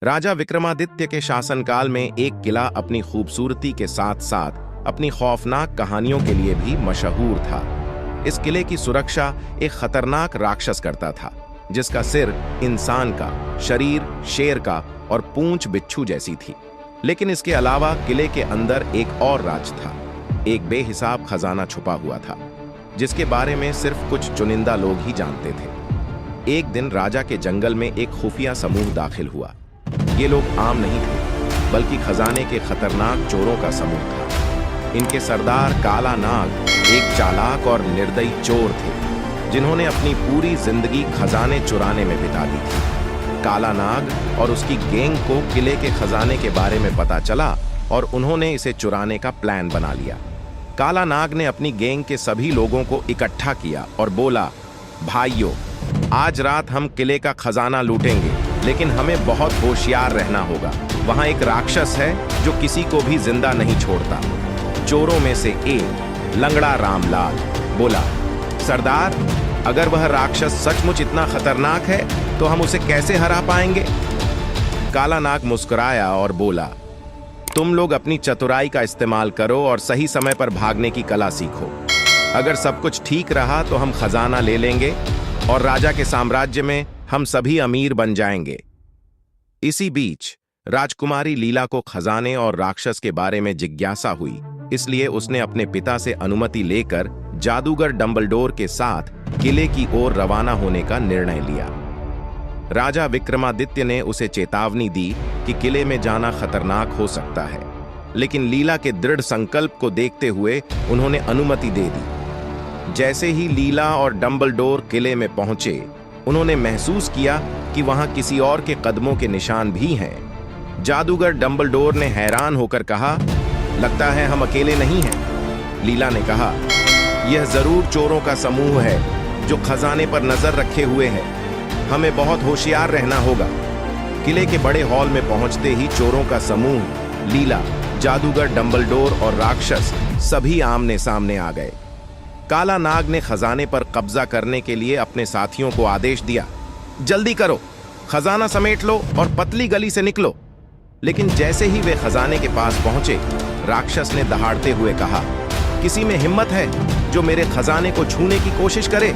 राजा विक्रमादित्य के शासनकाल में एक किला अपनी खूबसूरती के साथ साथ अपनी खौफनाक कहानियों के लिए भी मशहूर था। इस किले की सुरक्षा एक खतरनाक राक्षस करता था, जिसका सिर इंसान का, शरीर शेर का और पूंछ बिच्छू जैसी थी। लेकिन इसके अलावा किले के अंदर एक और राज था। एक बेहिसाब खजाना छुपा हुआ था, जिसके बारे में सिर्फ कुछ चुनिंदा लोग ही जानते थे। एक दिन राजा के जंगल में एक खुफिया समूह दाखिल हुआ। ये लोग आम नहीं थे, बल्कि खजाने के खतरनाक चोरों का समूह था। इनके सरदार काला नाग एक चालाक और निर्दयी चोर थे, जिन्होंने अपनी पूरी जिंदगी खजाने चुराने में बिता दी थी। काला नाग और उसकी गैंग को किले के खजाने के बारे में पता चला और उन्होंने इसे चुराने का प्लान बना लिया। काला नाग ने अपनी गैंग के सभी लोगों को इकट्ठा किया और बोला, भाइयों, आज रात हम किले का खजाना लूटेंगे, लेकिन हमें बहुत होशियार रहना होगा। वहां एक राक्षस है जो किसी को भी जिंदा नहीं छोड़ता। चोरों में से एक लंगड़ा रामलाल बोला, सरदार, अगर वह राक्षस सचमुच इतना खतरनाक है तो हम उसे कैसे हरा पाएंगे? काला नाग मुस्कुराया और बोला, तुम लोग अपनी चतुराई का इस्तेमाल करो और सही समय पर भागने की कला सीखो। अगर सब कुछ ठीक रहा तो हम खजाना ले लेंगे और राजा के साम्राज्य में हम सभी अमीर बन जाएंगे। इसी बीच राजकुमारी लीला को खजाने और राक्षस के बारे में जिज्ञासा हुई, इसलिए उसने अपने पिता से अनुमति लेकर जादूगर डंबलडोर के साथ किले की ओर रवाना होने का निर्णय लिया। राजा विक्रमादित्य ने उसे चेतावनी दी कि किले में जाना खतरनाक हो सकता है, लेकिन लीला के दृढ़ संकल्प को देखते हुए उन्होंने अनुमति दे दी। जैसे ही लीला और डंबलडोर किले में पहुंचे, उन्होंने महसूस किया कि वहां किसी और के कदमों के निशान भी हैं। जादूगर डंबलडोर ने हैरान होकर कहा, लगता है हम अकेले नहीं हैं। लीला ने कहा, यह जरूर चोरों का समूह है जो खजाने पर नजर रखे हुए है। हमें बहुत होशियार रहना होगा। किले के बड़े हॉल में पहुंचते ही चोरों का समूह, लीला, जादूगर डंबलडोर और राक्षस सभी आमने सामने आ गए। काला नाग ने खजाने पर कब्जा करने के लिए अपने साथियों को आदेश दिया, जल्दी करो, खजाना समेट लो और पतली गली से निकलो। लेकिन जैसे ही वे खजाने के पास पहुंचे, राक्षस ने दहाड़ते हुए कहा, किसी में हिम्मत है जो मेरे खजाने को छूने की कोशिश करे?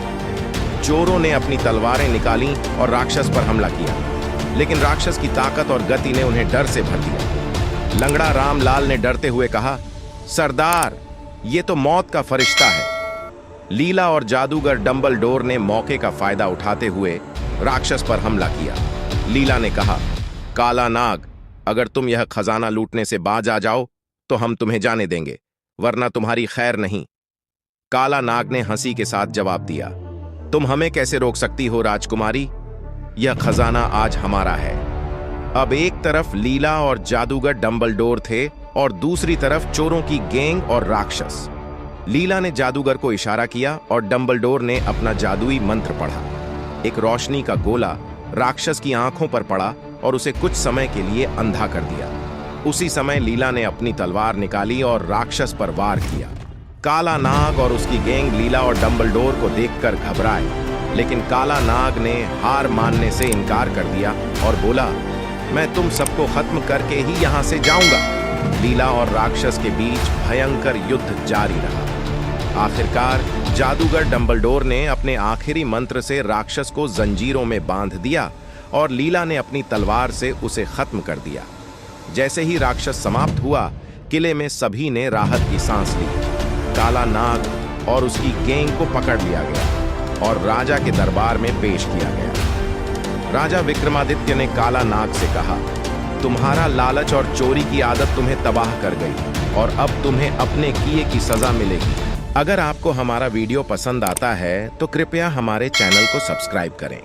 चोरों ने अपनी तलवारें निकाली और राक्षस पर हमला किया, लेकिन राक्षस की ताकत और गति ने उन्हें डर से भर दिया। लंगड़ा रामलाल ने डरते हुए कहा, सरदार, ये तो मौत का फरिश्ता है। लीला और जादूगर डंबलडोर ने मौके का फायदा उठाते हुए राक्षस पर हमला किया। लीला ने कहा, काला नाग, अगर तुम यह खजाना लूटने से बाज आ जाओ तो हम तुम्हें जाने देंगे, वरना तुम्हारी खैर नहीं। काला नाग ने हंसी के साथ जवाब दिया, तुम हमें कैसे रोक सकती हो राजकुमारी? यह खजाना आज हमारा है। अब एक तरफ लीला और जादूगर डंबलडोर थे और दूसरी तरफ चोरों की गैंग और राक्षस। लीला ने जादूगर को इशारा किया और डंबलडोर ने अपना जादुई मंत्र पढ़ा। एक रोशनी का गोला राक्षस की आंखों पर पड़ा और उसे कुछ समय के लिए अंधा कर दिया। उसी समय लीला ने अपनी तलवार निकाली और राक्षस पर वार किया। काला नाग और उसकी गैंग लीला और डंबलडोर को देखकर घबराए, लेकिन काला नाग ने हार मानने से इनकार कर दिया और बोला, मैं तुम सबको खत्म करके ही यहां से जाऊंगा। लीला और राक्षस के बीच भयंकर युद्ध जारी रहा। आखिरकार जादूगर डंबलडोर ने अपने आखिरी मंत्र से राक्षस को जंजीरों में बांध दिया और लीला ने अपनी तलवार से उसे खत्म कर दिया। जैसे ही राक्षस समाप्त हुआ, किले में सभी ने राहत की सांस ली। काला नाग और उसकी गैंग को पकड़ लिया गया और राजा के दरबार में पेश किया गया। राजा विक्रमादित्य ने काला नाग से कहा, तुम्हारा लालच और चोरी की आदत तुम्हें तबाह कर गई और अब तुम्हें अपने किए की सजा मिलेगी। अगर आपको हमारा वीडियो पसंद आता है तो कृपया हमारे चैनल को सब्सक्राइब करें।